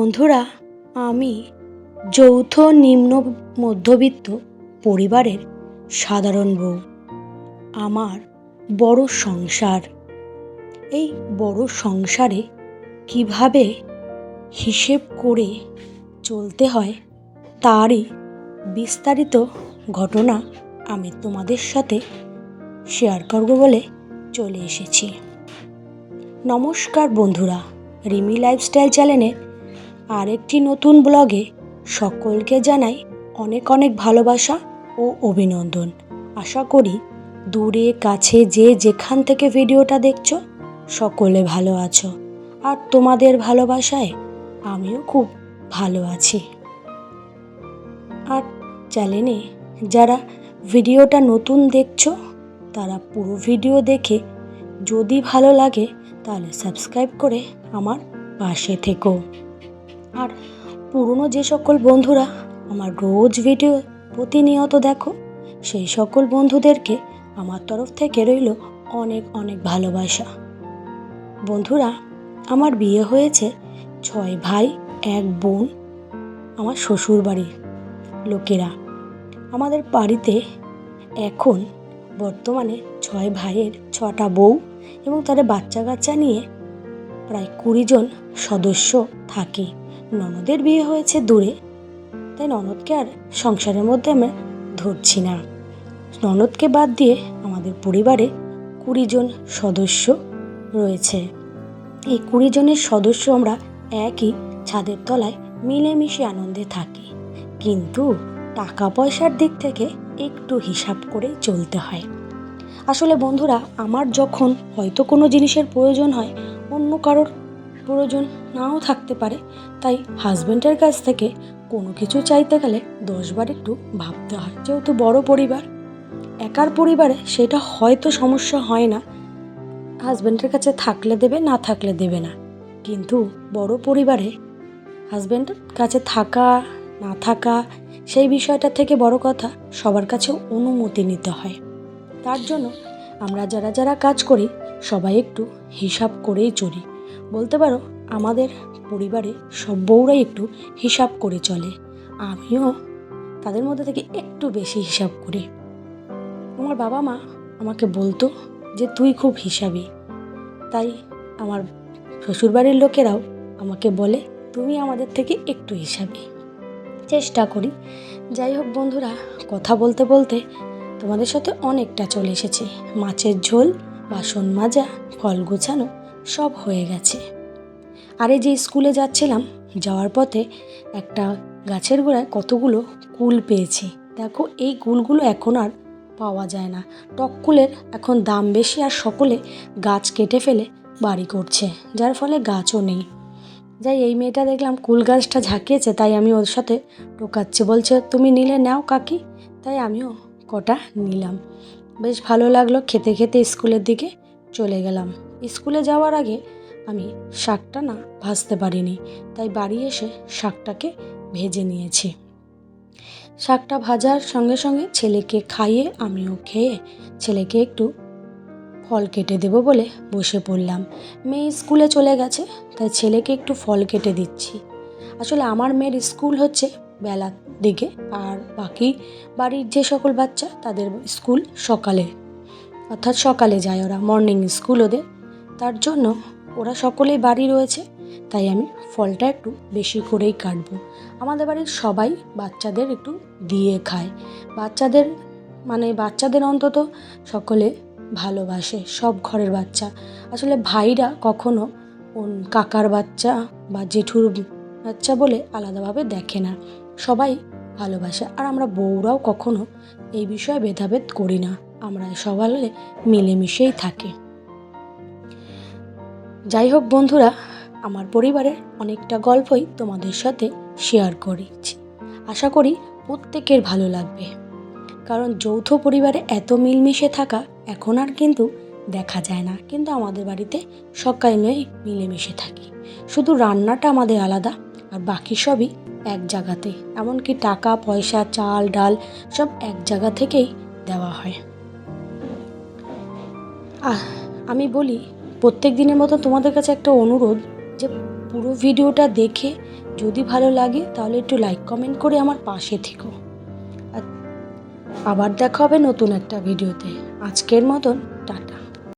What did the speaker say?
বন্ধুরা, আমি যৌথ নিম্ন মধ্যবিত্ত পরিবারের সাধারণ বউ। আমার বড় সংসার। এই বড় সংসারে কিভাবে হিসেব করে চলতে হয় তারই বিস্তারিত ঘটনা আমি তোমাদের সাথে শেয়ার করব বলে চলে এসেছি। নমস্কার বন্ধুরা, রিমি লাইফস্টাইল চ্যানেলের আরেকটি নতুন ব্লগে সকলকে জানাই অনেক অনেক ভালোবাসা ও অভিনন্দন। আশা করি দূরে কাছে যে যেখান থেকে ভিডিওটা দেখছো সকলে ভালো আছো, আর তোমাদের ভালোবাসায় আমিও খুব ভালো আছি। আর চ্যানেলে যারা ভিডিওটা নতুন দেখছো তারা পুরো ভিডিও দেখে যদি ভালো লাগে তাহলে সাবস্ক্রাইব করে আমার পাশে থেকো। আর পুরনো যে সকল বন্ধুরা আমার রোজ ভিডিও প্রতিনিয়ত দেখো সেই সকল বন্ধুদেরকে আমার তরফ থেকে রইল অনেক অনেক ভালোবাসা। বন্ধুরা, আমার বিয়ে হয়েছে 6 ভাই 1 বোন। আমার শ্বশুর বাড়ির লোকেরা আমাদের বাড়িতে এখন বর্তমানে 6 ভাইয়ের 6টা বউ এবং তাদের বাচ্চা কাচ্চা নিয়ে প্রায় 20 জন সদস্য থাকে। ননদের বিয়ে হয়েছে দূরে, তাই ননদকে আর সংসারের মধ্যে আমরা ধরছি না। ননদকে বাদ দিয়ে আমাদের পরিবারে 20 জন সদস্য রয়েছে। এই 20 জনের সদস্য আমরা একই ছাদের তলায় মিলেমিশে আনন্দে থাকি, কিন্তু টাকা পয়সার দিক থেকে একটু হিসাব করে চলতে হয়। আসলে বন্ধুরা, আমার যখন হয়তো কোনো জিনিসের প্রয়োজন হয়, অন্য কারোর প্রয়োজন নাও থাকতে পারে, তাই হাজব্যান্ডের কাছ থেকে কোনো কিছু চাইতে গেলে 10 বার একটু ভাবতে হয়। যেহেতু বড় পরিবার, একার পরিবারে সেটা হয়তো সমস্যা হয় না, হাজব্যান্ডের কাছে থাকলে দেবে, না থাকলে দেবে না। কিন্তু বড় পরিবারে হাজব্যান্ডের কাছে থাকা না থাকা সেই বিষয়টা থেকে বড় কথা সবার কাছে অনুমতি নিতে হয়। তার জন্য আমরা যারা যারা কাজ করি সবাই একটু হিসাব করেই চলি। বলতে পারো আমাদের পরিবারে সব বউরাই একটু হিসাব করে চলে। আমিও তাদের মধ্যে থেকে একটু বেশি হিসাব করি। আমার বাবা মা আমাকে বলতো যে তুই খুব হিসাবি, তাই আমার শ্বশুরবাড়ির লোকেরাও আমাকে বলে তুমি আমাদের থেকে একটু হিসাবি। চেষ্টা করি। যাই হোক বন্ধুরা, কথা বলতে বলতে তোমাদের সাথে অনেকটা চলে এসেছে। মাছের ঝোল, বাসন মাজা, ফল গোছানো সব হয়ে গেছে। আরে যে স্কুলে যাচ্ছিলাম, যাওয়ার পথে একটা গাছের গোড়ায় কতগুলো কুল পেয়েছি। দেখো, এই কুলগুলো এখন আর পাওয়া যায় না। টক কুলের এখন দাম বেশি, আর সকলে গাছ কেটে ফেলে বাড়ি করছে, যার ফলে গাছও নেই। যাই, এই মেয়েটা দেখলাম কুল গাছটা ঝাঁকিয়েছে, তাই আমি ওর সাথে টোকাচ্ছি, বলছে তুমি নিলে নাও কাকি। তাই আমিও কটা নিলাম। বেশ ভালো লাগলো। খেতে খেতে স্কুলের দিকে চলে গেলাম। স্কুলে যাওয়ার আগে আমি শাকটা না ভাজতে পারিনি, তাই বাড়ি এসে শাকটাকে ভেজে নিয়েছি। শাকটা ভাজার সঙ্গে সঙ্গে ছেলেকে খাইয়ে আমিও খেয়ে ছেলেকে একটু ফল কেটে দেবো বলে বসে পড়লাম। মেয়ে স্কুলে চলে গেছে, তাই ছেলেকে একটু ফল কেটে দিচ্ছি। আসলে আমার মেয়ের স্কুল হচ্ছে বেলার দিকে, আর বাকি বাড়ির যে সকল বাচ্চা তাদের স্কুল সকালে, অর্থাৎ সকালে যায় ওরা, মর্নিং স্কুল ওদের। তার জন্য ওরা সকলেই বাড়ি রয়েছে, তাই আমি ফলটা একটু বেশি করেই কাটবো। আমাদের বাড়ির সবাই বাচ্চাদের একটু দিয়ে খায়। বাচ্চাদের অন্তত সকলে ভালোবাসে, সব ঘরের বাচ্চা। আসলে ভাইরা কখনো কাকার বাচ্চা বা জেঠুর বাচ্চা বলে আলাদাভাবে দেখে না, সবাই ভালোবাসে। আর আমরা বউরাও কখনো এই বিষয়ে ভেদাভেদ করি না, আমরা সবাই মিলেমিশেই থাকি। যাই হোক বন্ধুরা, আমার পরিবারের অনেকটা গল্পই তোমাদের সাথে শেয়ার করেছি। আশা করি প্রত্যেকের ভালো লাগবে, কারণ যৌথ পরিবারে এত মিলমিশে থাকা এখন আর কিন্তু দেখা যায় না। কিন্তু আমাদের বাড়িতে সকলেই মিলেমিশে থাকি, শুধু রান্নাটা আমাদের আলাদা, আর বাকি সবই এক জায়গাতে। এমনকি টাকা পয়সা, চাল ডাল সব এক জায়গা থেকেই দেওয়া হয়। আমি বলি প্রত্যেক দিনের মতো তোমাদের কাছে একটা অনুরোধ, যে পুরো ভিডিওটা দেখে যদি ভালো লাগে তাহলে একটু লাইক কমেন্ট করে আমার পাশে থেকো। আর আবার দেখা হবে নতুন একটা ভিডিওতে। আজকের মতন টাটা।